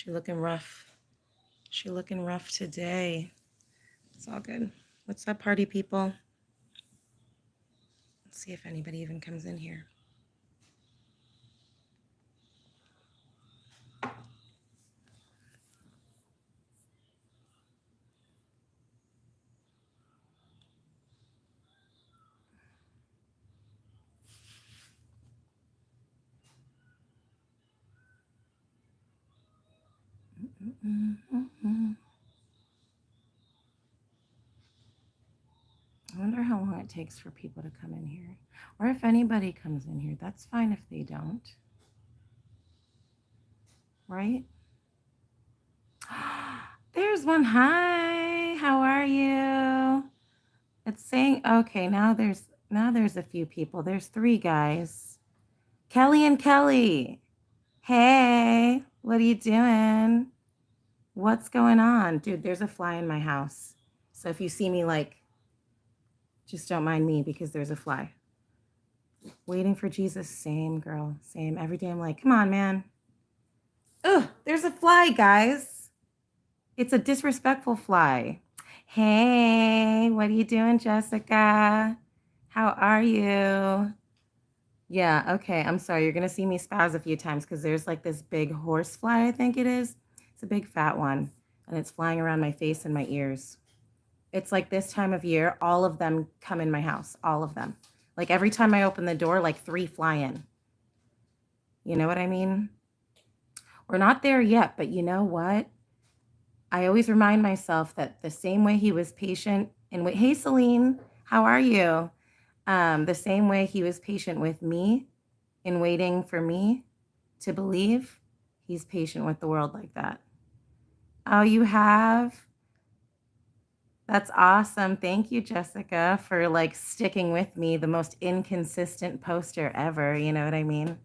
She looking rough. She looking rough today. It's all good. What's up, party people? Let's see if anybody even comes in here. I wonder how long it takes for people to come in here. Or if anybody comes in here, that's fine if they don't. Right? There's one. Hi, how are you? It's saying, okay, now there's a few people. There's 3 guys. Kelly and Kelly. Hey, what are you doing? What's going on? Dude, there's a fly in my house. So if you see me, like, just don't mind me because there's a fly. Waiting for Jesus. Same, girl. Same. Every day I'm like, come on, man. Ugh, there's a fly, guys. It's a disrespectful fly. Hey, what are you doing, Jessica? How are you? Yeah, okay. I'm sorry. You're going to see me spaz a few times because there's like this big horse fly, I think it is. It's a big fat one, and it's flying around my face and my ears. It's like this time of year, all of them come in my house, all of them. Like every time I open the door, like 3 fly in. You know what I mean? We're not there yet, but you know what? I always remind myself that the same way he was patient and hey, Celine, how are you? The same way he was patient with me in waiting for me to believe, he's patient with the world like that. Oh, you have? That's awesome. Thank you, Jessica, for like sticking with me, the most inconsistent poster ever. You know what I mean?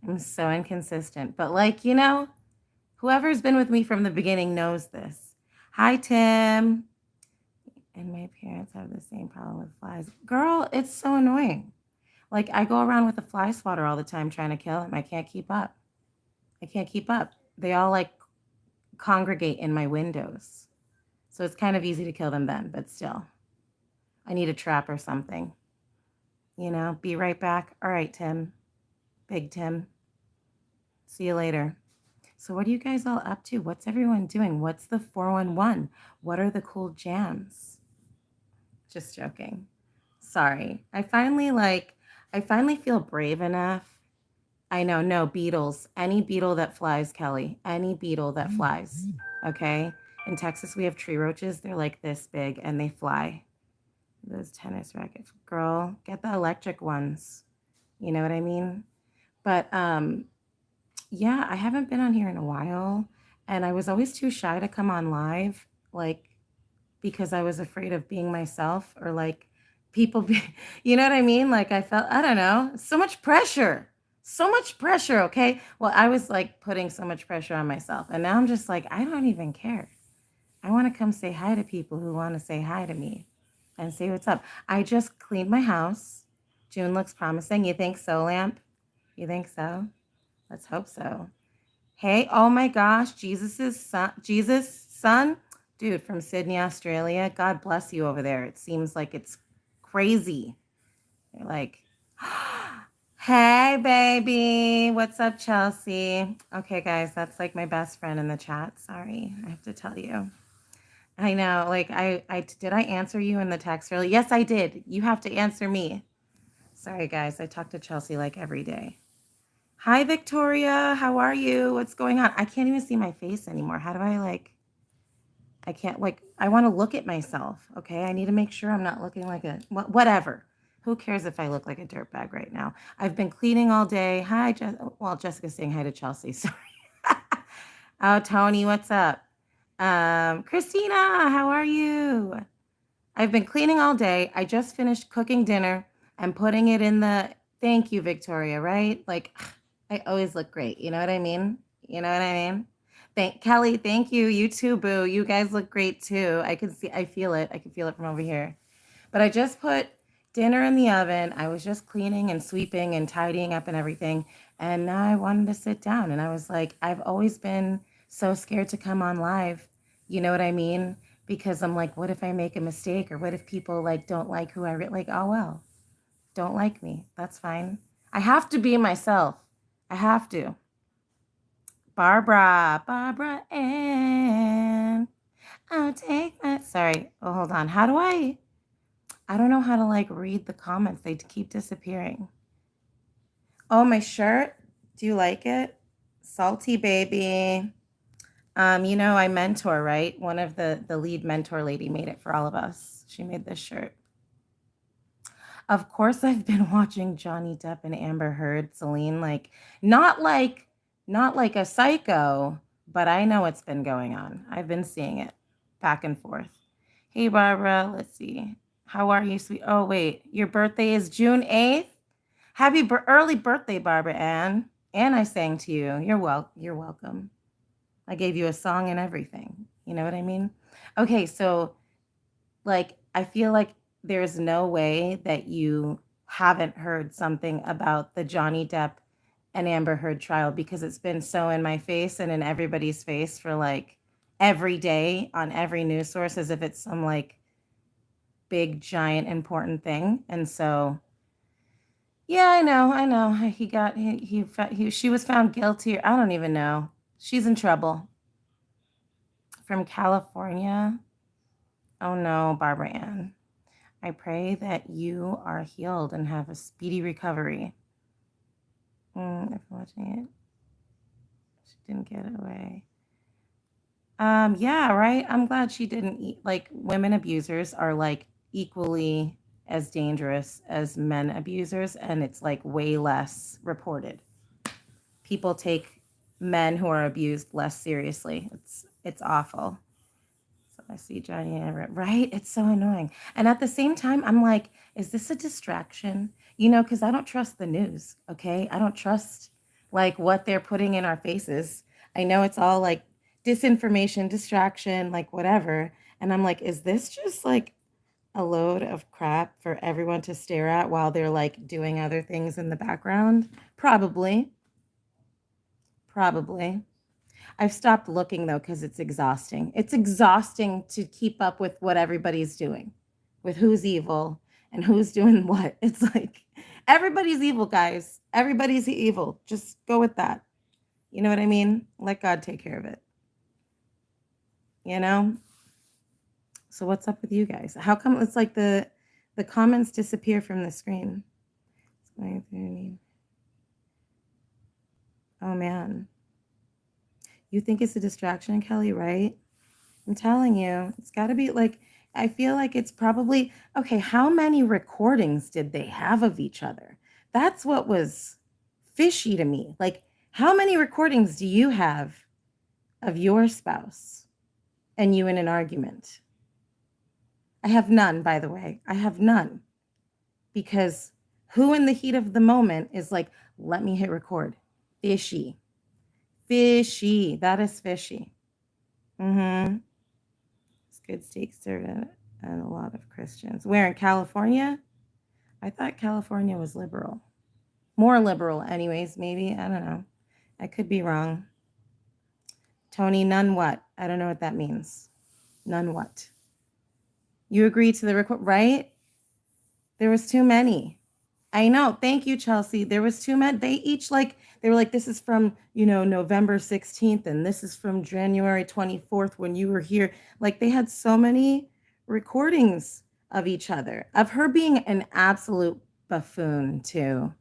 I'm so inconsistent. But like, whoever's been with me from the beginning knows this. Hi, Tim. And my parents have the same problem with flies. Girl, it's so annoying. Like, I go around with a fly swatter all the time trying to kill them. I can't keep up. They all like congregate in my windows. So it's kind of easy to kill them then, but still. I need a trap or something. Be right back. All right, Tim. Big Tim. See you later. So what are you guys all up to? What's everyone doing? What's the 411? What are the cool jams? Just joking. Sorry. I finally feel brave enough. I know, no, beetles. Any beetle that flies, Kelly. Any beetle that flies. Okay? In Texas, we have tree roaches. They're like this big and they fly. Those tennis rackets. Girl, get the electric ones. You know what I mean? But yeah, I haven't been on here in a while. And I was always too shy to come on live, like, because I was afraid of being myself or like people be, you know what I mean? Like I felt, I don't know, so much pressure. So much pressure, okay? Well, I was like putting so much pressure on myself. And now I'm just like, I don't even care. I want to come say hi to people who want to say hi to me and say what's up. I just cleaned my house. June looks promising. You think so, Lamp? You think so? Let's hope so. Hey, oh my gosh, Jesus' son, dude from Sydney, Australia. God bless you over there. It seems like it's crazy. They're like, hey, baby. What's up, Chelsea? Okay, guys, that's like my best friend in the chat. Sorry, I have to tell you. I know, like, did I answer you in the text earlier? Yes, I did. You have to answer me. Sorry, guys, I talk to Chelsea like every day. Hi, Victoria. How are you? What's going on? I can't even see my face anymore. How do I can't, I want to look at myself. Okay. I need to make sure I'm not looking like whatever. Who cares if I look like a dirtbag right now? I've been cleaning all day. Hi, Jessica's saying hi to Chelsea. Sorry. Oh, Tony, what's up? Christina, how are you? I've been cleaning all day. I just finished cooking dinner and putting it in thank you, Victoria, right? Like, I always look great. You know what I mean? You know what I mean? Kelly, thank you. You too, boo. You guys look great too. I feel it. I can feel it from over here. But I just put dinner in the oven. I was just cleaning and sweeping and tidying up and everything. And now I wanted to sit down. And I was like, I've always been so scared to come on live. You know what I mean? Because I'm like, what if I make a mistake, or what if people like don't like who like, oh well, don't like me. That's fine. I have to be myself. I have to. Barbara Ann. I'll take my. Sorry. Oh, hold on. How do I don't know how to like read the comments. They keep disappearing. Oh, my shirt. Do you like it? Salty baby. I mentor, right? One of the lead mentor lady made it for all of us. She made this shirt. Of course, I've been watching Johnny Depp and Amber Heard, Celine, not like not like a psycho, but I know what's been going on. I've been seeing it back and forth. Hey, Barbara, let's see. How are you, sweet? Oh, wait, your birthday is June 8th? Happy early birthday, Barbara Ann. And I sang to you. You're welcome. I gave you a song and everything. You know what I mean? Okay, so like I feel like there's no way that you haven't heard something about the Johnny Depp and Amber Heard trial, because it's been so in my face and in everybody's face for like every day on every news source, as if it's some like big giant important thing. And so yeah, I know. She was found guilty. I don't even know. She's in trouble. From California. Oh no, Barbara Ann. I pray that you are healed and have a speedy recovery. If I'm watching it, she didn't get away. Yeah, right. I'm glad she didn't eat. Like, women abusers are like equally as dangerous as men abusers, and it's like way less reported. People take men who are abused less seriously. It's awful. So I see Johnny, right? It's so annoying. And at the same time, I'm like, is this a distraction? Because I don't trust the news, okay? I don't trust like what they're putting in our faces. I know it's all like disinformation, distraction, like whatever. And I'm like, is this just like a load of crap for everyone to stare at while they're like doing other things in the background? Probably. Probably. I've stopped looking though because it's exhausting. It's exhausting to keep up with what everybody's doing, with who's evil and who's doing what. It's like everybody's evil, guys. Everybody's evil. Just go with that. You know what I mean? Let God take care of it. You know? So what's up with you guys? How come it's like the comments disappear from the screen? Oh man. You think it's a distraction, Kelly, right? I'm telling you, it's got to be like, I feel like it's probably, okay, how many recordings did they have of each other? That's what was fishy to me. Like, how many recordings do you have of your spouse and you in an argument? I have none, by the way. I have none. Because who in the heat of the moment is like, let me hit record? Fishy. Fishy. That is fishy. Mm-hmm. It's good steak served and a lot of Christians. Where, in California? I thought California was liberal. More liberal, anyways, maybe. I don't know. I could be wrong. Tony, none what? I don't know what that means. None what? You agree to the record, right? There was too many. I know. Thank you, Chelsea. There was too many. They were like, this is from, November 16th, and this is from January 24th when you were here. Like, they had so many recordings of each other, of her being an absolute buffoon, too.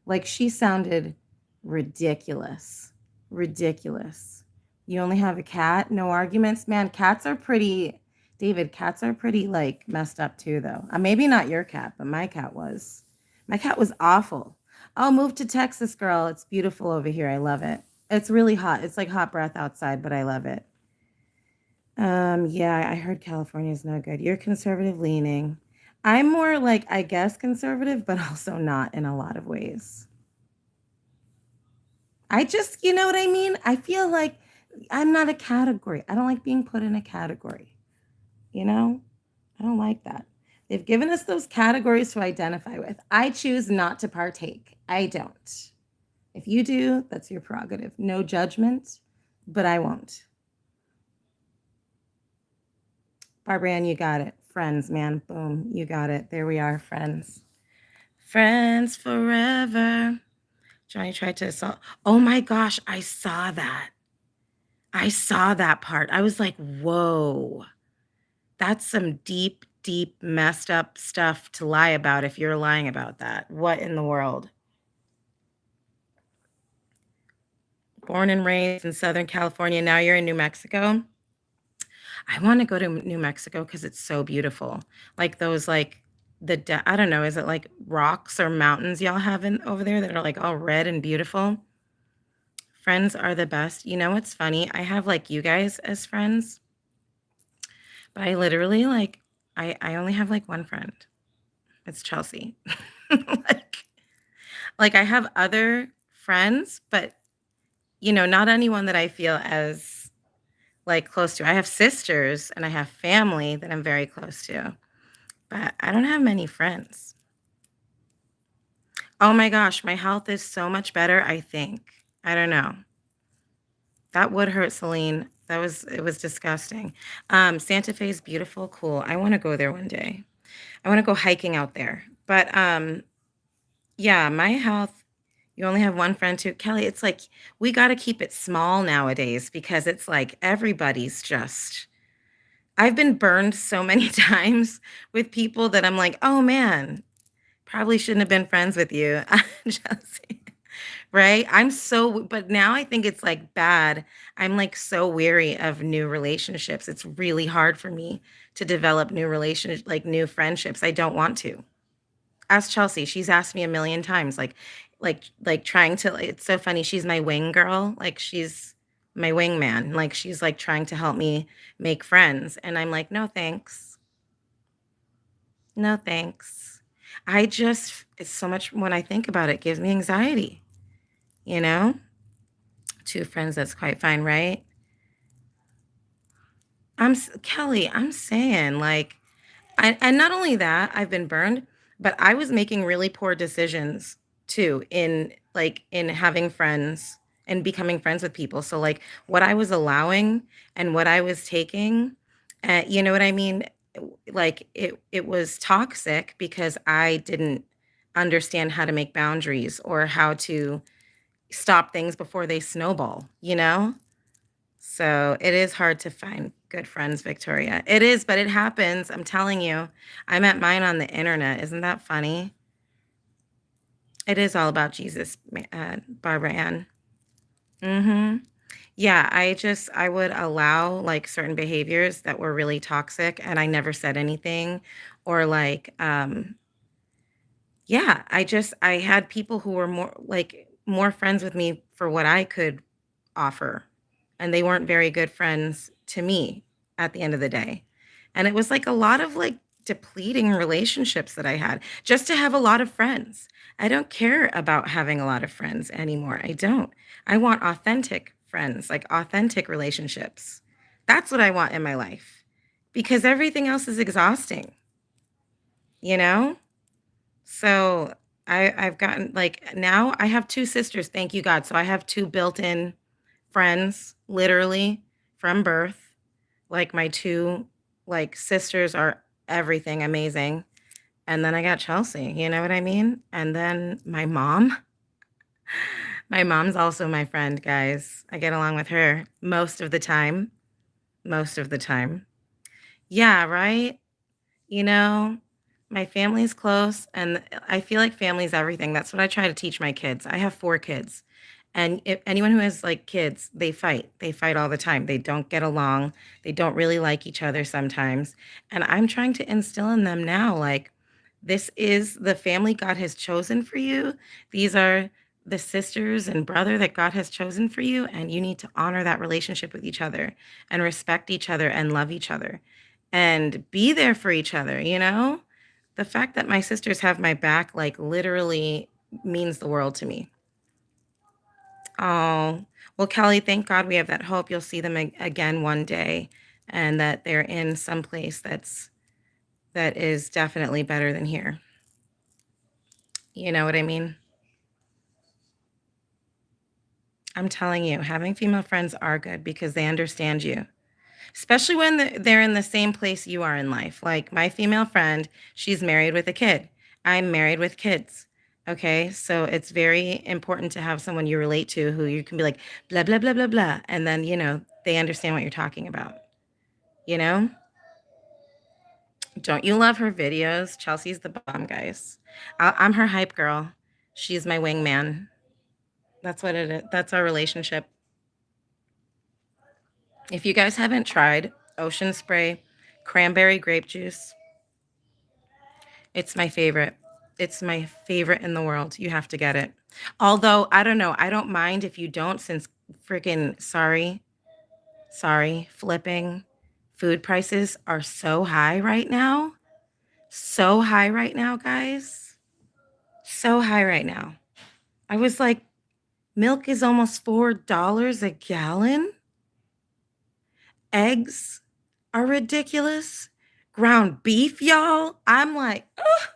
Like, she sounded ridiculous. Ridiculous. You only have a cat? No arguments? Man, cats are pretty, David, cats are pretty, like, messed up, too, though. Maybe not your cat, but my cat was. My cat was awful. I'll move to Texas, girl. It's beautiful over here. I love it. It's really hot. It's like hot breath outside, but I love it. Yeah, I heard California is no good. You're conservative leaning. I'm more like, I guess, conservative, but also not in a lot of ways. You know what I mean? I feel like I'm not a category. I don't like being put in a category. I don't like that. They've given us those categories to identify with. I choose not to partake. I don't. If you do, that's your prerogative. No judgment. but I won't. Barbara Ann, you got it. Friends, man. Boom. You got it. There we are, friends. Friends forever. Johnny tried to assault. Oh my gosh, I saw that. I saw that part. I was like, whoa, that's some deep, deep, messed up stuff to lie about if you're lying about that. What in the world? Born and raised in Southern California. Now you're in New Mexico. I want to go to New Mexico because it's so beautiful. Like those, like I don't know, is it like rocks or mountains y'all have in over there that are like all red and beautiful? Friends are the best. You know what's funny? I have like you guys as friends, but I literally like I only have like one friend. It's Chelsea. like like I have other friends, but not anyone that I feel as like close to. I have sisters and I have family that I'm very close to, but I don't have many friends. Oh my gosh, my health is so much better, I think. I don't know. That would hurt, Celine. It was disgusting. Santa Fe is beautiful, cool. I want to go there one day. I want to go hiking out there. But yeah, my health, you only have one friend too. Kelly, it's like we got to keep it small nowadays because it's like everybody's just I've been burned so many times with people that I'm like, "Oh man, probably shouldn't have been friends with you." Chelsea. Right? But now I think it's like bad. I'm like so weary of new relationships. It's really hard for me to develop new relationships, like new friendships. I don't want to. Ask Chelsea. She's asked me a million times, like trying to. It's so funny. She's my wing girl. Like she's my wingman. Like she's like trying to help me make friends, and I'm like, no thanks, no thanks. It's so much when I think about it, it gives me anxiety. You know, two friends. That's quite fine, right? Kelly. I'm saying like and not only that, I've been burned, but I was making really poor decisions too in having friends and becoming friends with people. So like what I was allowing and what I was taking, you know what I mean? Like it was toxic because I didn't understand how to make boundaries or how to stop things before they snowball, you know? So it is hard to find good friends, Victoria. It is, but it happens. I'm telling you. I met mine on the internet. Isn't that funny? It is all about Jesus, Barbara Ann. Mm-hmm. Yeah, I would allow like certain behaviors that were really toxic and I never said anything. Or like, yeah, I had people who were more friends with me for what I could offer, and they weren't very good friends to me at the end of the day. And it was like a lot of like depleting relationships that I had just to have a lot of friends. I don't care about having a lot of friends anymore. I don't. I want authentic friends, like authentic relationships. That's what I want in my life because everything else is exhausting, you know? So I've gotten like now I have two sisters, thank you God. So I have two built-in friends, literally from birth. Like my two like sisters are everything amazing. And then I got Chelsea, you know what I mean? And then my mom. My mom's also my friend, guys. I get along with her most of the time. Most of the time. Yeah, right? You know, my family's close, and I feel like family's everything. That's what I try to teach my kids. I have 4 kids, and if anyone who has, like, kids, they fight. They fight all the time. They don't get along. They don't really like each other sometimes, and I'm trying to instill in them now, like, this is the family God has chosen for you. These are the sisters and brother that God has chosen for you, and you need to honor that relationship with each other and respect each other and love each other and be there for each other, you know? The fact that my sisters have my back, like, literally means the world to me. Oh, well, Kelly, thank God we have that hope you'll see them again one day and that they're in some place that is definitely better than here. You know what I mean? I'm telling you, having female friends are good because they understand you, especially when they're in the same place you are in life. Like my female friend, she's married with a kid. I'm married with kids. Okay. So it's very important to have someone you relate to who you can be like, blah, blah, blah, blah, blah. And then, they understand what you're talking about. You know? Don't you love her videos? Chelsea's the bomb, guys. I'm her hype girl. She's my wingman. That's what it is. That's our relationship. If you guys haven't tried Ocean Spray cranberry grape juice, it's my favorite. It's my favorite in the world. You have to get it. Although, I don't know. I don't mind if you don't, since freaking sorry, flipping food prices are so high right now. So high right now, guys. So high right now. I was like, milk is almost $4 a gallon. Eggs are ridiculous. Ground beef, y'all. I'm like, ugh.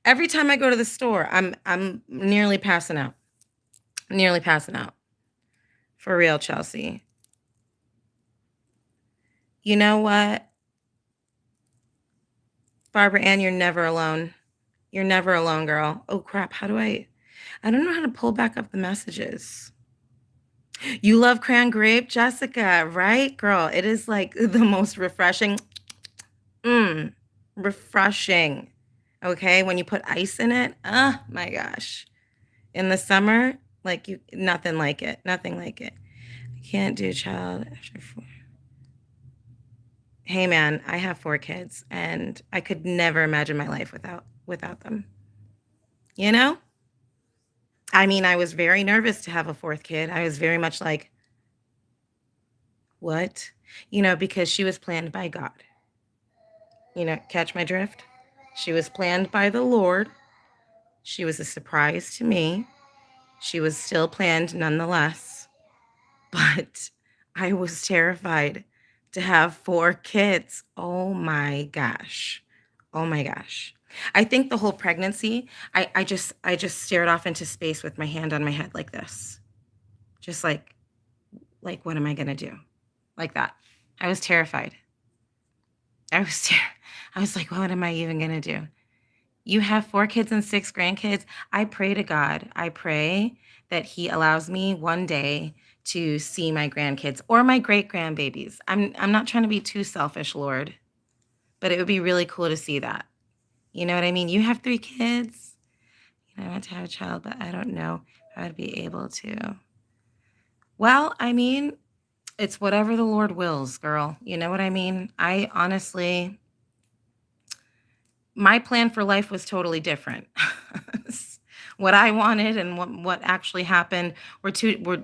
Every time I go to the store, I'm nearly passing out. Nearly passing out. For real, Chelsea. You know what? Barbara Ann, you're never alone. You're never alone, girl. Oh crap, I don't know how to pull back up the messages. You love cran grape, Jessica, right? Girl, it is like the most refreshing. Refreshing. Okay, when you put ice in it, oh my gosh. In the summer, like nothing like it. Nothing like it. I can't do child after 4. Hey man, I have 4 kids and I could never imagine my life without them. You know? I mean, I was very nervous to have a 4th kid. I was very much like, what? Because she was planned by God. Catch my drift? She was planned by the Lord. She was a surprise to me. She was still planned nonetheless. But I was terrified to have 4 kids. Oh my gosh. Oh my gosh. I think the whole pregnancy, I just stared off into space with my hand on my head like this. Just like what am I going to do? Like that. I was terrified. I was like, what am I even going to do? You have 4 kids and 6 grandkids. I pray to God. I pray that he allows me one day to see my grandkids or my great grandbabies. I'm not trying to be too selfish, Lord, but it would be really cool to see that. You know what I mean? You have 3 kids. I want to have a child, but I don't know if I would be able to. Well, I mean, it's whatever the Lord wills, girl. You know what I mean? I honestly, my plan for life was totally different. What I wanted and what actually happened were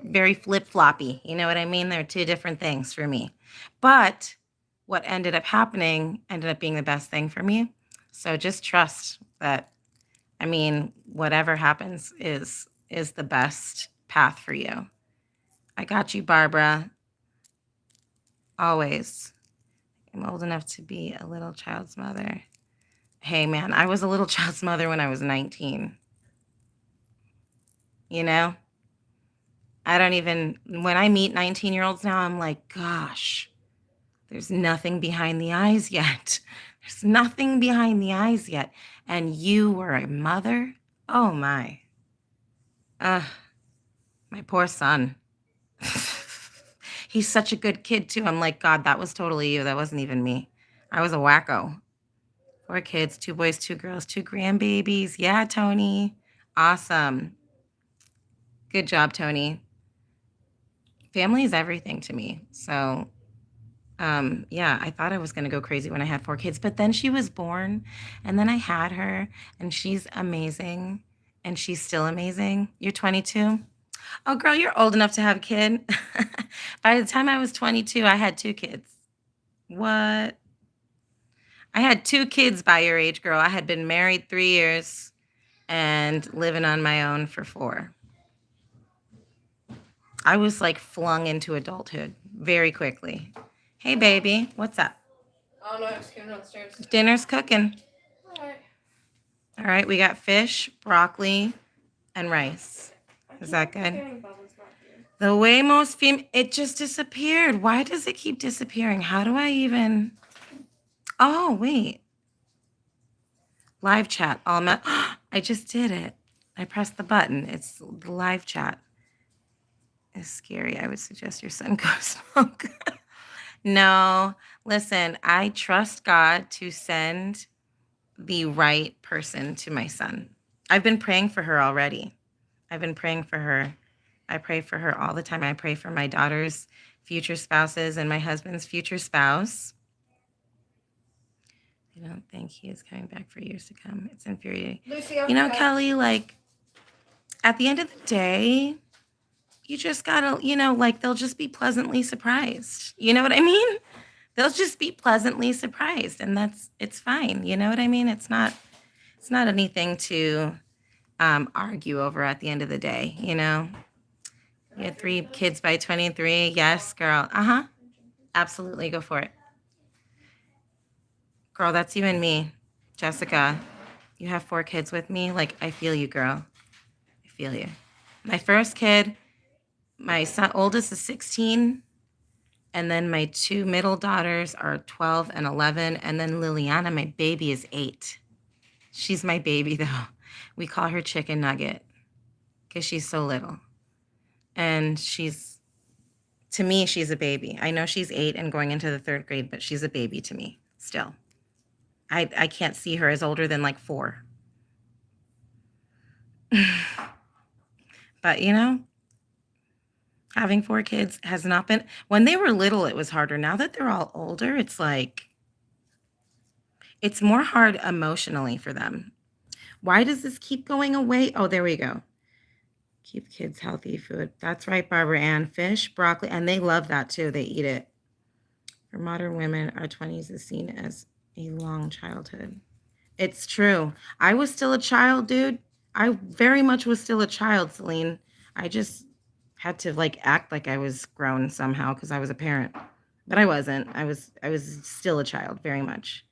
very flip-floppy. You know what I mean? They're 2 different things for me. But what ended up happening ended up being the best thing for me. So just trust that, I mean, whatever happens is the best path for you. I got you, Barbara. Always. I'm old enough to be a little child's mother. Hey, man, I was a little child's mother when I was 19. You know? When I meet 19-year-olds now, I'm like, gosh, there's nothing behind the eyes yet. There's nothing behind the eyes yet. And you were a mother? Oh, my. My poor son. He's such a good kid, too. I'm like, God, that was totally you. That wasn't even me. I was a wacko. 4 kids, 2 boys, 2 girls, 2 grandbabies. Yeah, Tony. Awesome. Good job, Tony. Family is everything to me. So, yeah, I thought I was going to go crazy when I had 4 kids, but then she was born and then I had her and she's amazing and she's still amazing. You're 22? Oh, girl, you're old enough to have a kid. By the time I was 22, I had 2 kids. What? I had 2 kids by your age, girl. I had been married 3 years and living on my own for 4. I was like flung into adulthood very quickly. Hey, baby, what's up? Oh, no, I just came downstairs. Dinner's cooking. All right. All right, we got fish, broccoli, and rice. Is that good? The way most it just disappeared. Why does it keep disappearing? How do I even? Oh, wait. Live chat. I just did it. I pressed the button. It's the live chat. It's scary. I would suggest your son go smoke. No, listen, I trust God to send the right person to my son. I've been praying for her already. I've been praying for her. I pray for her all the time. I pray for my daughter's future spouses and my husband's future spouse. I don't think he is coming back for years to come. It's infuriating. Lucy, You know, Kelly, like at the end of the day, you just gotta, like they'll just be pleasantly surprised. You know what I mean? They'll just be pleasantly surprised, and it's fine. You know what I mean? It's not anything to argue over at the end of the day. You know, you had 3 kids by 23. Yes, girl. Absolutely, go for it, girl. That's you and me, Jessica. You have 4 kids with me. Like I feel you, girl. I feel you. My first kid, my oldest is 16. And then my 2 middle daughters are 12 and 11. And then Liliana, my baby, is 8. She's my baby, though. We call her Chicken Nugget because she's so little. And to me, she's a baby. I know she's 8 and going into the 3rd grade, but she's a baby to me still. I can't see her as older than like 4. But, having 4 kids has not been, when they were little, it was harder. Now that they're all older, it's like, it's more hard emotionally for them. Why does this keep going away? Oh, there we go. Keep kids healthy food. That's right, Barbara Ann. Fish, broccoli, and they love that too. They eat it. For modern women, our 20s is seen as a long childhood. It's true. I was still a child, dude. I very much was still a child, Celine. I just had to act like I was grown somehow because I was a parent. But I wasn't. I was still a child, very much.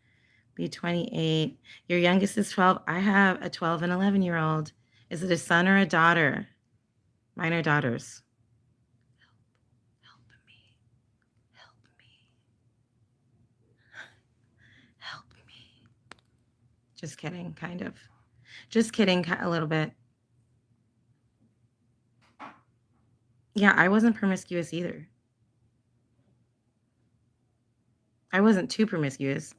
Be 28. Your youngest is 12. I have a 12 and 11-year-old. Is it a son or a daughter? Mine are daughters. Help me. Help me. Help me. Just kidding, kind of. Just kidding, a little bit. Yeah, I wasn't promiscuous either. I wasn't too promiscuous.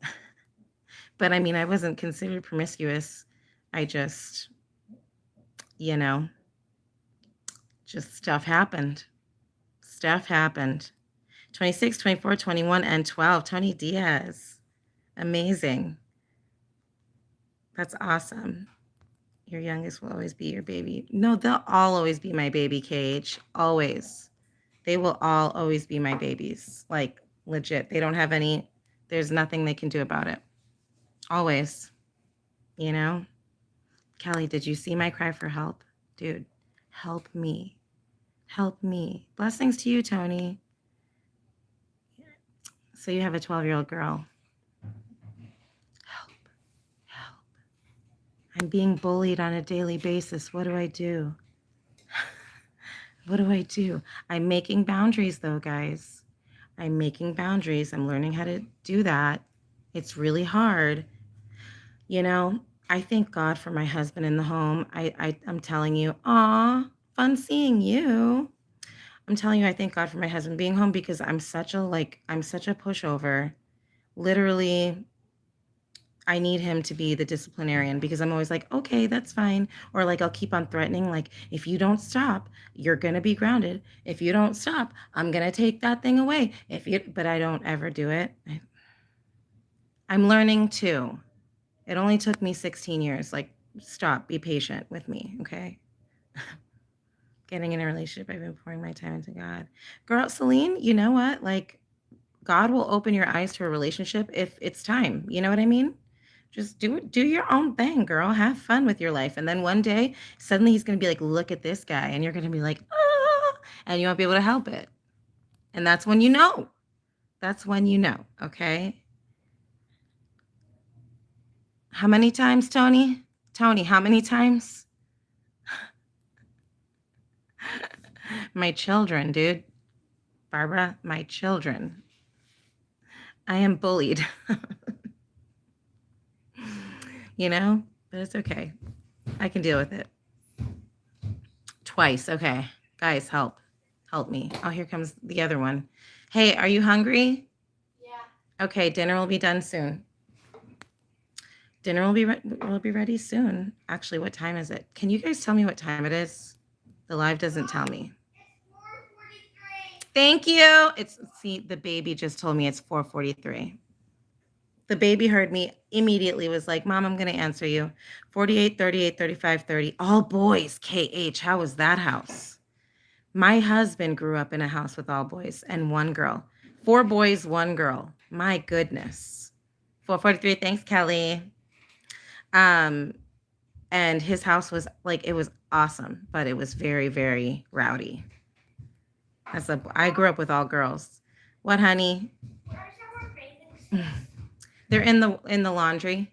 But I mean, I wasn't considered promiscuous. I just, just stuff happened. Stuff happened. 26, 24, 21, and 12. Tony Diaz. Amazing. That's awesome. Your youngest will always be your baby. No, they'll all always be my baby, Cage. Always. They will all always be my babies. Like, legit. They don't have there's nothing they can do about it. Always. Kelly, did you see my cry for help? Dude, help me. Help me. Blessings to you, Tony. So you have a 12-year-old girl. Help. Help. I'm being bullied on a daily basis. What do I do? What do I do? I'm making boundaries, though, guys. I'm making boundaries. I'm learning how to do that. It's really hard. I thank God for my husband in the home. I'm telling you, aw, fun seeing you. I'm telling you, I thank God for my husband being home because I'm such a pushover. Literally, I need him to be the disciplinarian because I'm always like, okay, that's fine. Or I'll keep on threatening, if you don't stop, you're going to be grounded. If you don't stop, I'm going to take that thing away. But I don't ever do it. I'm learning too. It only took me 16 years. Stop, be patient with me, okay? Getting in a relationship, I've been pouring my time into God. Girl, Celine, you know what? God will open your eyes to a relationship if it's time. You know what I mean? Just do your own thing, girl. Have fun with your life. And then one day, suddenly he's going to be like, look at this guy. And you're going to be like, ah, and you won't be able to help it. And that's when you know. That's when you know, okay? How many times, Tony? Tony, how many times? My children, dude. Barbara, my children. I am bullied. You know, but it's okay. I can deal with it. Twice. Okay. Guys, help. Help me. Oh, here comes the other one. Hey, are you hungry? Yeah. Okay, dinner will be done soon. Dinner will be ready soon. Actually, what time is it? Can you guys tell me what time it is? The live doesn't tell me. It's 4:43. Thank you. See, the baby just told me it's 4:43. The baby heard me immediately, was like, Mom, I'm going to answer you. 48, 38, 35, 30. All boys. KH. How was that house? My husband grew up in a house with all boys and one girl. 4 boys, 1 girl. My goodness. 4:43. Thanks, Kelly. And his house was like, it was awesome, but it was very, very rowdy. I grew up with all girls. What, honey? Where's our bathing suits? They're in the laundry.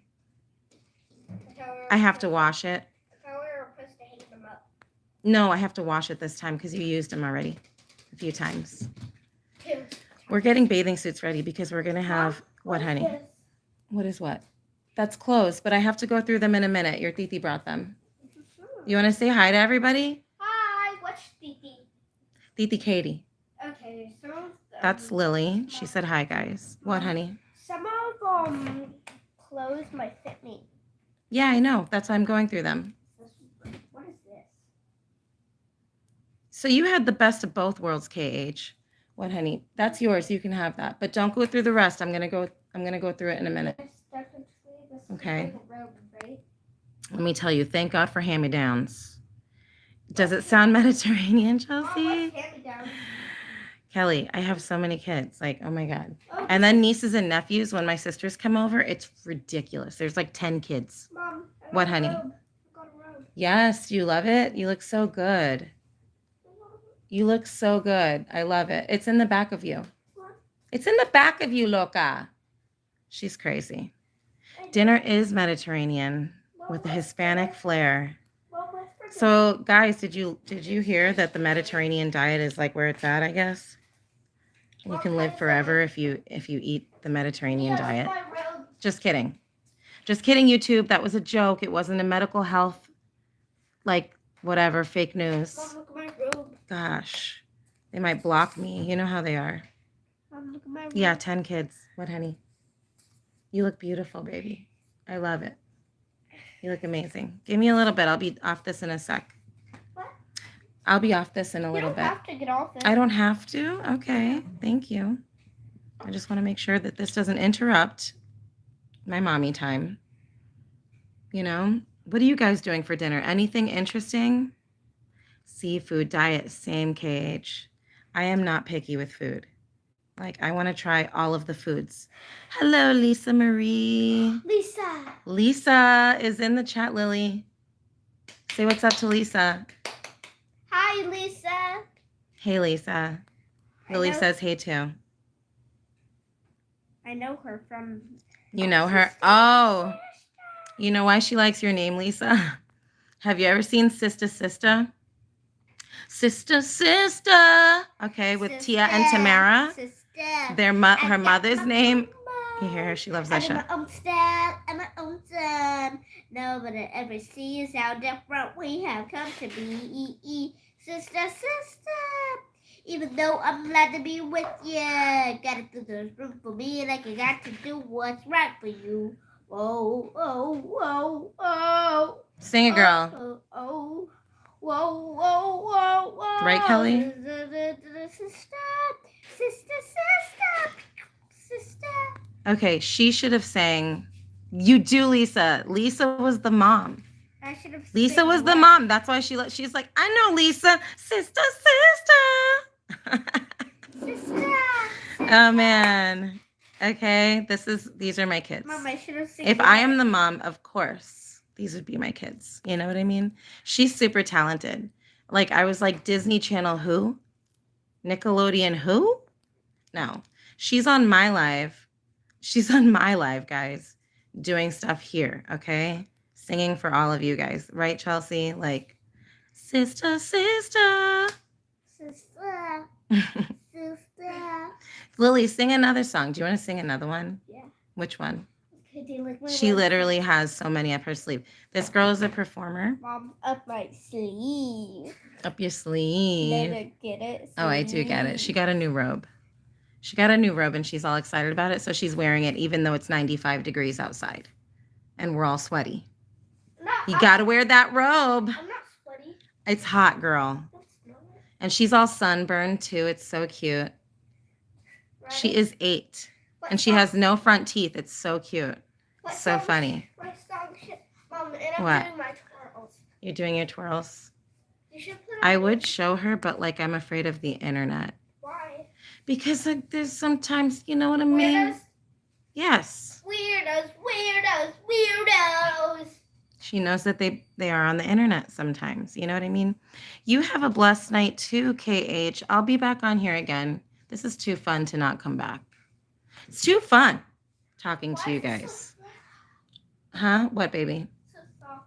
I have to wash it. I thought we were supposed to hang them up. No, I have to wash it this time because you used them already a few times. 2. We're getting bathing suits ready because we're going to have, what, honey? What is what? That's clothes, but I have to go through them in a minute. Your titi brought them. You want to say hi to everybody? Hi, what's Titi? Titi Katie. Okay, some of them. That's Lily. She said hi, guys. What, honey? Some of clothes might fit me. Yeah, I know. That's why I'm going through them. What is this? So you had the best of both worlds, KH. What, honey? That's yours. You can have that. But don't go through the rest. I'm gonna go through it in a minute. Okay. Let me tell you, thank God for hand-me-downs. Does it sound Mediterranean, Chelsea? Kelly, I have so many kids. Like, oh my God. And then nieces and nephews, when my sisters come over, it's ridiculous. There's like 10 kids. Mom, What, honey? I got a robe. Yes, you love it? You look so good. You look so good. I love it. It's in the back of you. It's in the back of you, loca. She's crazy. Dinner is Mediterranean with a Hispanic flair. So, guys, did you hear that the Mediterranean diet is like where it's at, I guess? You can live forever if you eat the Mediterranean diet. Just kidding. Just kidding, YouTube. That was a joke. It wasn't a medical health, like, whatever, fake news. Mom, look at my robe. Gosh, they might block me. You know how they are. Mom, look at my robe. Yeah, 10 kids. What, honey? You look beautiful, baby. I love it. You look amazing. Give me a little bit. I'll be off this in a sec. What? I'll be off this in a little You bit. don't have to get off it. I don't have to? Okay. Thank you. I just want to make sure that this doesn't interrupt my mommy time. You know? What are you guys doing for dinner? Anything interesting? Seafood diet, same KH. I am not picky with food. Like, I want to try all of the foods. Hello, Lisa Marie. Lisa. Lisa is in the chat, Lily. Say what's up to Lisa. Hi, Lisa. Hey, Lisa. Lily says hey, too. I know her from... You know her? Oh. You know why she likes your name, Lisa? Have you ever seen Sister Sister? Sister Sister. Okay, with Tia and Tamara. Sister. Her mother's name. You hear her? She loves that show. I'm my own style. I'm my own son. Nobody ever sees how different we have come to be. Sister, sister. Even though I'm glad to be with you, gotta do the room for me like I got to do what's right for you. Oh, oh, oh, oh. Sing it, girl. Oh, oh. Whoa, whoa, whoa, whoa. Right, Kelly? Sister, sister, sister. Okay, she should have sang. You do, Lisa. Lisa was the mom. I should have. Lisa was the mom. That's why she's like, I know Lisa. Sister, sister. Sister. Oh man. Okay, these are my kids. Mom, I should have seen. If I am the mom, of course, these would be my kids. You know what I mean? She's super talented. Like, I was like, Disney Channel who? Nickelodeon who? No. She's on my live. She's on my live, guys, doing stuff here, okay? Singing for all of you guys. Right, Chelsea? Like, sister, sister. Sister. Sister. Lily, sing another song. Do you want to sing another one? Yeah. Which one? Could you lick my She leg? literally has so many up her sleeve. This girl is a performer. Mom, up my sleeve. Up your sleeve. Never get it. Oh, I do get it. She got a new robe. She got a new robe and she's all excited about it. So she's wearing it even though it's 95 degrees outside and we're all sweaty. No, You got to wear that robe. I'm not sweaty. It's hot, girl. That's not it. And she's all sunburned too. It's so cute. Right? She is 8 What and she song- has no front teeth. It's so cute. what So song- funny. My song should, Mom, and I'm What? doing my twirls. You're doing your twirls. You should put I on- would show her, but like I'm afraid of the internet. Why? Because like there's sometimes, you know what I mean? Weirdos. Yes. Weirdos. Weirdos. Weirdos. She knows that they are on the internet sometimes. You know what I mean? You have a blessed night too, KH. I'll be back on here again. This is too fun to not come back. It's too fun talking to you Why is it guys. so soft? Huh? What, baby? So soft.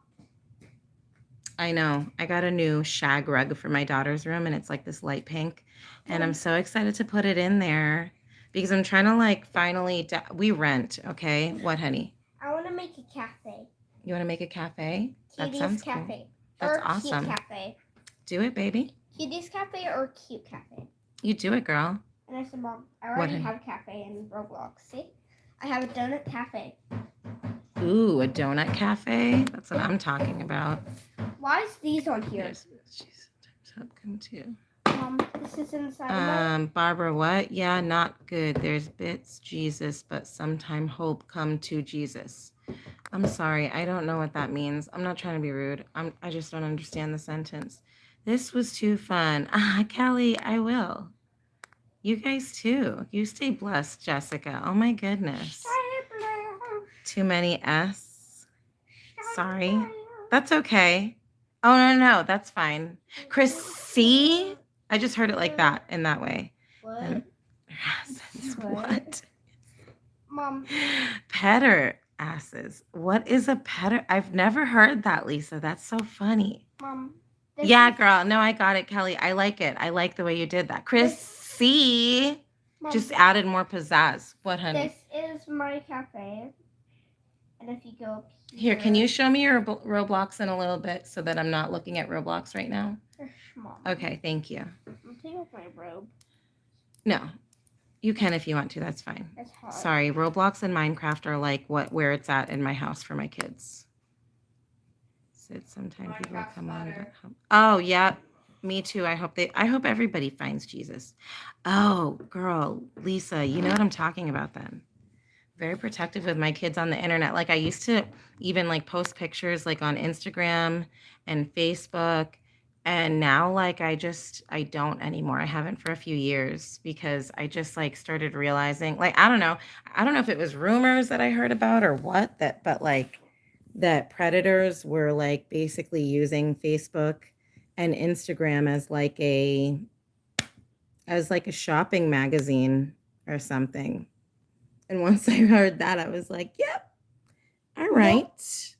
I know. I got a new shag rug for my daughter's room and it's like this light pink. And I'm so excited to put it in there because I'm trying to like finally, we rent, okay? What, honey? I want to make a cafe. You want to make a cafe? That Kitty's sounds cafe. cool. That's or awesome. Cute cafe. Do it, baby. Kitty's cafe or cute cafe. You do it, girl. And I said, Mom, I What, already honey? have a cafe in Roblox. See? I have a donut cafe. Ooh, a donut cafe? That's what I'm talking about. Why is these on here? Yes, she's sometimes come too. Mom, this is inside of my... Barbara, what? Yeah, not good. There's bits Jesus, but sometime hope come to Jesus. I'm sorry, I don't know what that means. I'm not trying to be rude. I just don't understand the sentence. This was too fun. Kelly, I will. You guys too. You stay blessed, Jessica. Oh my goodness. Too many S. Sorry. That's okay. Oh, no, that's fine. Chris, see? I just heard it like that, in that way. What? What? Mom, Petter asses. What is a petter? I've never heard that, Lisa. That's so funny. Mom. Yeah, girl. No, I got it, Kelly. I like it. I like the way you did that. Chris, see? Mom, Just added more pizzazz. What, honey? This is my cafe. And if you go up Here, can you show me your Roblox in a little bit so that I'm not looking at Roblox right now? Mom, Okay, thank you. I'm taking off my robe. No, you can if you want to. That's fine. It's hot. Sorry, Roblox and Minecraft are like where it's at in my house for my kids. Sid, sometimes people come on. Oh, yeah, me too. I hope everybody finds Jesus. Oh, girl, Lisa, you know what I'm talking about then. Very protective with my kids on the internet. Like I used to even like post pictures like on Instagram and Facebook. And now like I don't anymore. I haven't for a few years because I just like started realizing like I don't know if it was rumors that I heard about or what but like that predators were like basically using Facebook and Instagram as like a shopping magazine or something. And once I heard that, I was like, yep, all right.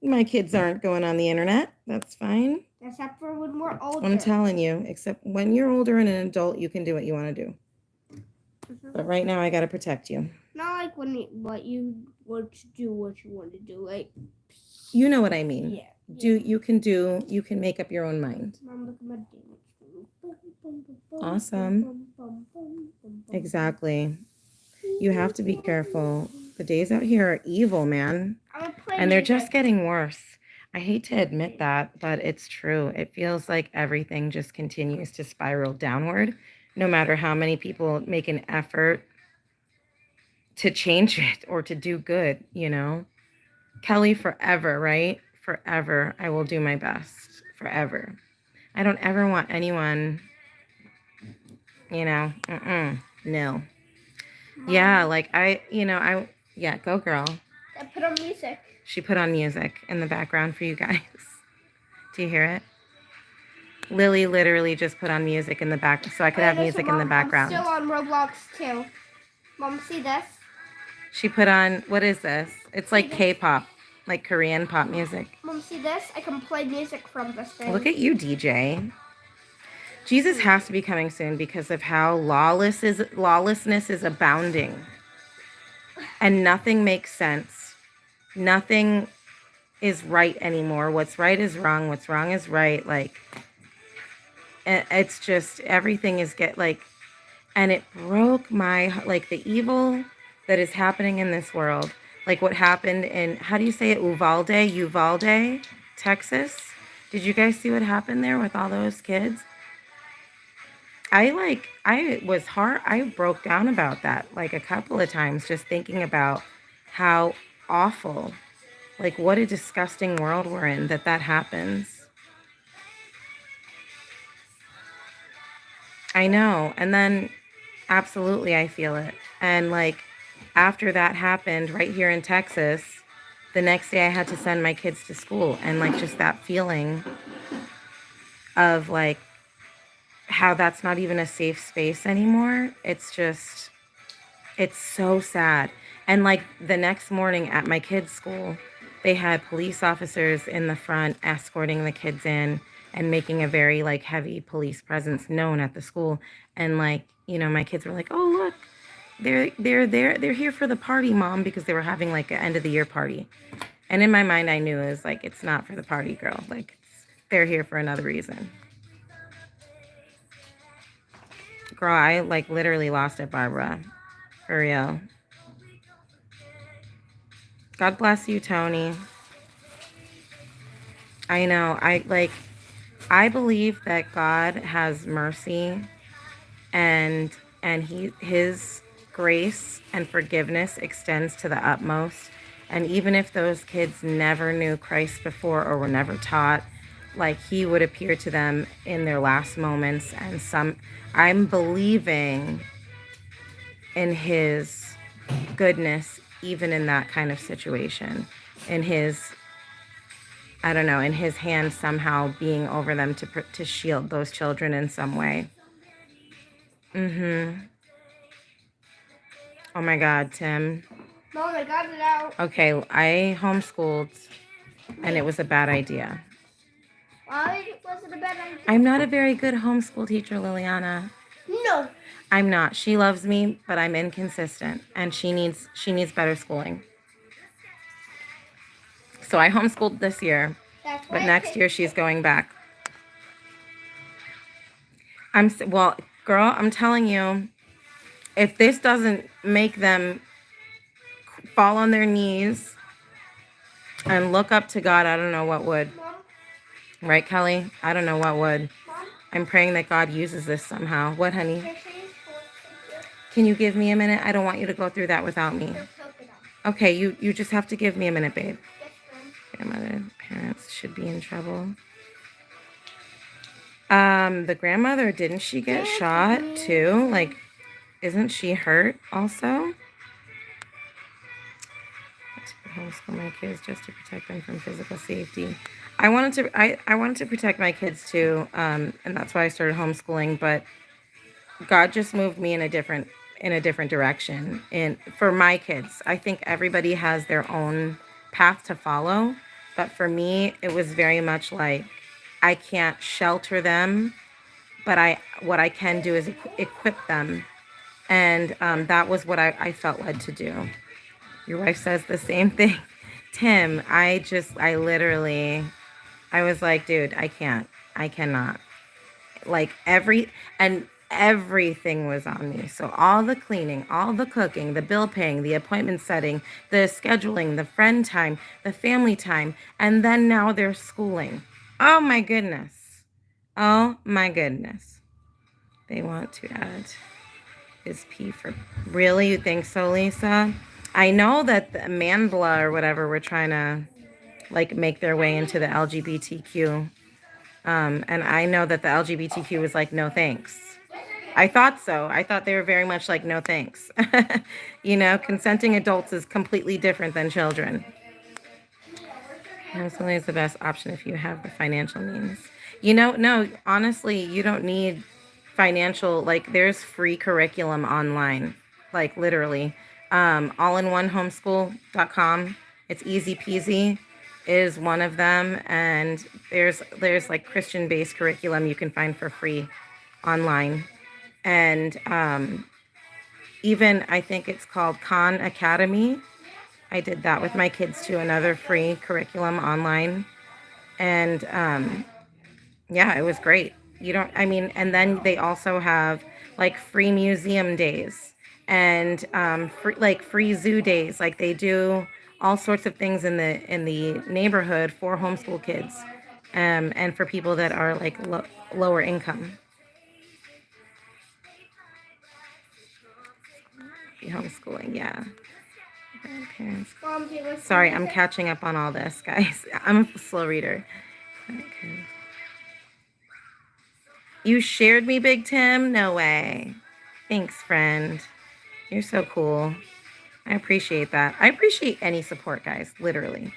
My kids aren't going on the internet. That's fine. Except for when we're older. I'm telling you, except when you're older and an adult, you can do what you want to do. But right now, I got to protect you. Not like when you want to do what you want to do. Like, you know what I mean. Yeah. You can make up your own mind. Mom, look at my dance. Awesome. Exactly. You have to be careful. The days out here are evil, man. And they're just getting worse. I hate to admit that, but it's true. It feels like everything just continues to spiral downward, no matter how many people make an effort to change it or to do good, you know? Kelly, forever, right? Forever, I will do my best. Forever. I don't ever want anyone, you know, no. Mom, Yeah, like yeah, go girl. I put on music. She put on music in the background for you guys. Do you hear it? Lily literally just put on music in the back so I could have music in the background. I'm still on Roblox too. Mom, see this? She put on, what is this? It's like K-pop, like Korean pop music. Mom, see this? I can play music from this thing. Look at you, DJ. Jesus has to be coming soon because of how lawlessness is abounding. And nothing makes sense. Nothing is right anymore. What's right is wrong. What's wrong is right. Like, it's just everything is and it broke my, like, the evil that is happening in this world. Like what happened in, how do you say it? Uvalde, Texas. Did you guys see what happened there with all those kids? I broke down about that like a couple of times, just thinking about how awful, like what a disgusting world we're in that happens. I know. And then absolutely I feel it. And like after that happened right here in Texas, the next day I had to send my kids to school, and like just that feeling of like how that's not even a safe space anymore. It's so sad. And like the next morning at my kids' school, they had police officers in the front escorting the kids in and making a very like heavy police presence known at the school. And like, my kids were like, "Oh, look, they're here for the party, Mom," because they were having like an end of the year party. And in my mind, I knew it was like, it's not for the party, girl. Like, they're here for another reason. Girl, I like literally lost it, Barbara. For real. God bless you, Tony. I know. I believe that God has mercy, and his grace and forgiveness extends to the utmost. And even if those kids never knew Christ before or were never taught, like he would appear to them in their last moments. And I'm believing in his goodness, even in that kind of situation, in his, I don't know, in his hand somehow being over them to shield those children in some way. Oh my God, Tim. Mom, I got it out. Okay, I homeschooled, and it was a bad idea. Why was it a bad idea? I'm not a very good homeschool teacher, Liliana. No. I'm not. She loves me, but I'm inconsistent, and she needs better schooling. So I homeschooled this year, but next year she's going back. Well, girl, I'm telling you, if this doesn't make them fall on their knees and look up to God, I don't know what would. Mom? Right, Kelly? I don't know what would. Mom? I'm praying that God uses this somehow. What, honey? Can you give me a minute? I don't want you to go through that without me. Okay, you just have to give me a minute, babe. Grandmother, parents should be in trouble. The grandmother, didn't she get shot too? Like, isn't she hurt also? Homeschool my kids just to protect them from physical safety. I wanted to protect my kids too, and that's why I started homeschooling. But God just moved me in a different direction. And for my kids, I think everybody has their own path to follow. But for me, it was very much like I can't shelter them, but what I can do is equip them, and that was what I felt led to do. Your wife says the same thing. Tim, I was like, dude, I cannot. Like everything was on me. So all the cleaning, all the cooking, the bill paying, the appointment setting, the scheduling, the friend time, the family time, and then now they're schooling. Oh my goodness. Oh my goodness. They want to add is P for really? You think so, Lisa? I know that the Mandela or whatever were trying to like make their way into the LGBTQ. And I know that the LGBTQ was like, no thanks. I thought so. I thought they were very much like, no thanks. Consenting adults is completely different than children. Homeschooling is the best option if you have the financial means. No, honestly, you don't need financial, like there's free curriculum online, like literally. AllinoneHomeschool.com. It's easy peasy is one of them, and there's like Christian based curriculum you can find for free. online. And even I think it's called Khan Academy. I did that with my kids too, another free curriculum online. And yeah, it was great. You don't, I mean, and then they also have like free museum days and free zoo days. Like they do all sorts of things in the neighborhood for homeschool kids, and for people that are like lower income. Homeschooling, yeah. Parents. Sorry, I'm catching up on all this, guys. I'm a slow reader. Okay. You shared me, Big Tim? No way. Thanks, friend. You're so cool. I appreciate that. I appreciate any support, guys, literally.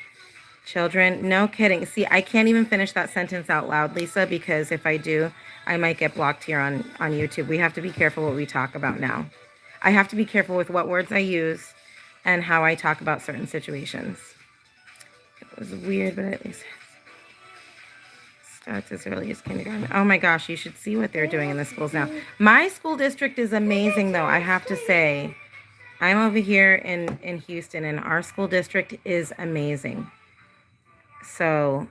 Children, no kidding. See, I can't even finish that sentence out loud, Lisa, because if I do, I might get blocked here on YouTube. We have to be careful what we talk about now. I have to be careful with what words I use and how I talk about certain situations. It was weird, but at least starts as early as kindergarten. Oh my gosh, you should see what they're doing in the schools now. My school district is amazing, though, I have to say. I'm over here in Houston, and our school district is amazing. So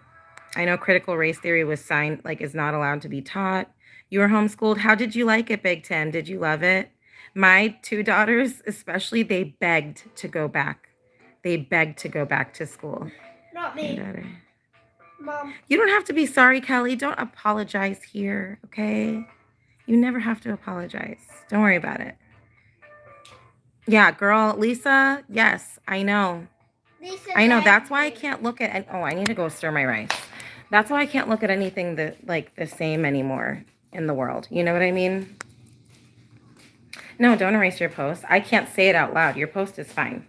I know critical race theory was signed, like, is not allowed to be taught. You were homeschooled. How did you like it, Big Ten? Did you love it? My two daughters, especially, they begged to go back. They begged to go back to school. Not me. Mom. You don't have to be sorry, Kelly. Don't apologize here, okay? You never have to apologize. Don't worry about it. Yeah, girl, Lisa, yes, I know. Lisa, I know. That's why I can't look at, oh, I need to go stir my rice. That's why I can't look at anything that like the same anymore in the world. You know what I mean? No, don't erase your post. I can't say it out loud. Your post is fine.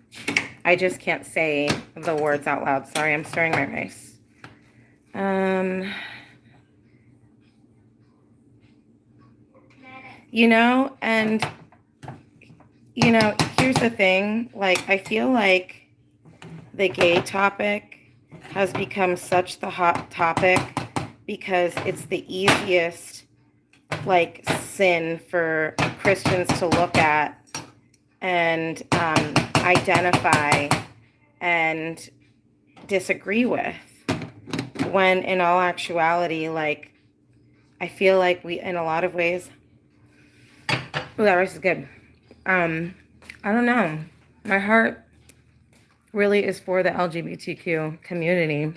I just can't say the words out loud. Sorry, I'm stirring my rice. You know, and you know, here's the thing. Like, I feel like the gay topic has become such the hot topic because it's the easiest, like, sin for Christians to look at and identify and disagree with, when in all actuality, like, I feel like we, in a lot of ways, oh, that rice is good. I don't know. My heart really is for the LGBTQ community,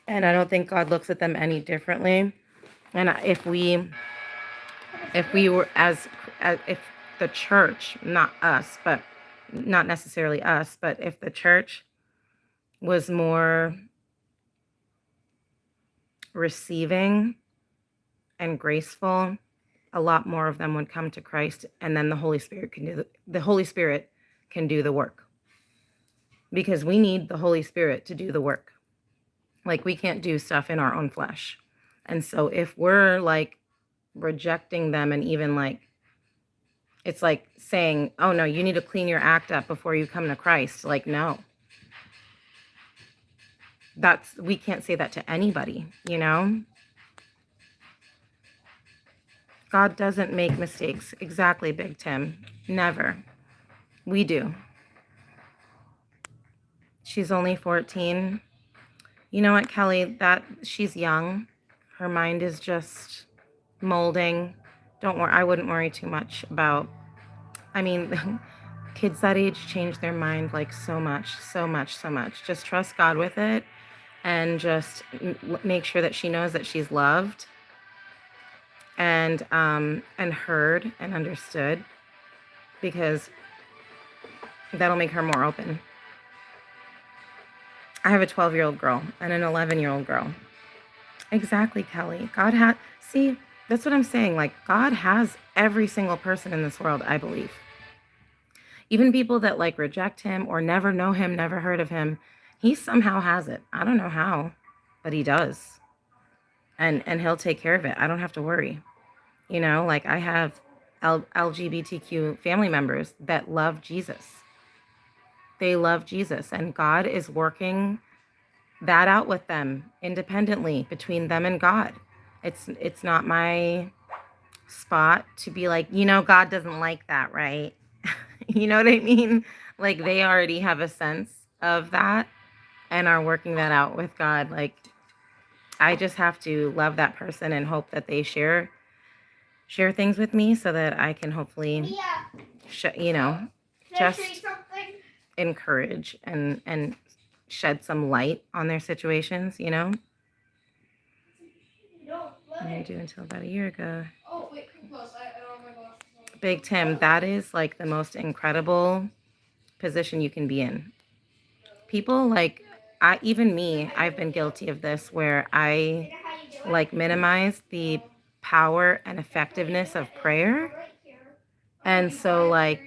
and I don't think God looks at them any differently. And if we were if the church, not us, but not necessarily us, but if the church was more receiving and graceful, a lot more of them would come to Christ, and then the Holy Spirit can do the work. Because we need the Holy Spirit to do the work. Like, we can't do stuff in our own flesh. And so if we're like rejecting them, and even like, it's like saying, oh no, you need to clean your act up before you come to Christ. Like, no. We can't say that to anybody, you know? God doesn't make mistakes. Exactly, Big Tim. Never. We do. She's only 14. You know what, Kelly? That she's young. Her mind is just molding. Don't worry. I wouldn't worry too much about. I mean, kids that age change their mind like so much, so much, so much. Just trust God with it, and just make sure that she knows that she's loved and heard and understood, because that'll make her more open. I have a 12-year-old girl and an 11-year-old girl. Exactly, Kelly. See, that's what I'm saying. Like, God has every single person in this world, I believe. Even people that like reject him or never know him, never heard of him, he somehow has it. I don't know how, but he does. And he'll take care of it. I don't have to worry. You know, like, I have LGBTQ family members that love Jesus. They love Jesus, and God is working that out with them independently, between them and God. It's not my spot to be like, God doesn't like that, right? You know what I mean? Like they already have a sense of that and are working that out with God. Like I just have to love that person and hope that they share things with me so that I can hopefully, just encourage and shed some light on their situations. I didn't do until about a year ago. Oh wait, come close. I don't have my glasses on. Big Tim, that is like the most incredible position you can be in. People like even me, I've been guilty of this where I like minimize the power and effectiveness of prayer. And so like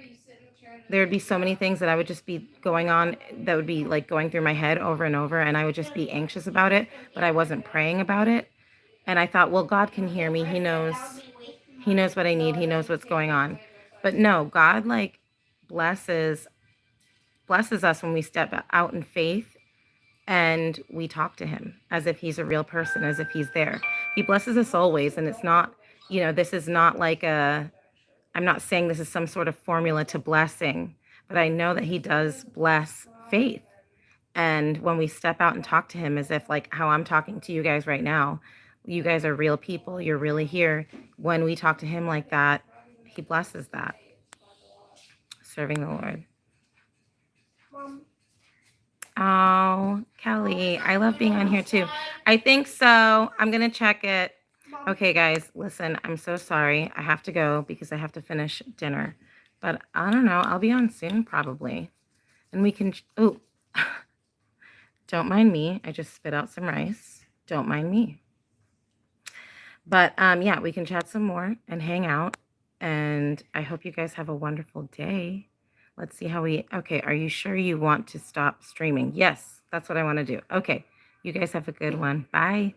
there'd be so many things that I would just be going on that would be like going through my head over and over, and I would just be anxious about it, but I wasn't praying about it. And I thought, well, God can hear me. He knows what I need. He knows what's going on. But no, God like blesses us when we step out in faith and we talk to him as if he's a real person, as if he's there. He blesses us always. And it's not, this is not like I'm not saying this is some sort of formula to blessing, but I know that he does bless faith. And when we step out and talk to him as if like how I'm talking to you guys right now, you guys are real people, you're really here. When we talk to him like that, he blesses that. Serving the Lord. Mom. Oh, Kelly, I love being on here too. I think so. I'm going to check it. Okay, guys, listen, I'm so sorry. I have to go because I have to finish dinner. But I don't know. I'll be on soon probably. And we can, oh, don't mind me. I just spit out some rice. Don't mind me. But yeah, we can chat some more and hang out. And I hope you guys have a wonderful day. Let's see how okay, are you sure you want to stop streaming? Yes, that's what I want to do. Okay, you guys have a good one. Bye.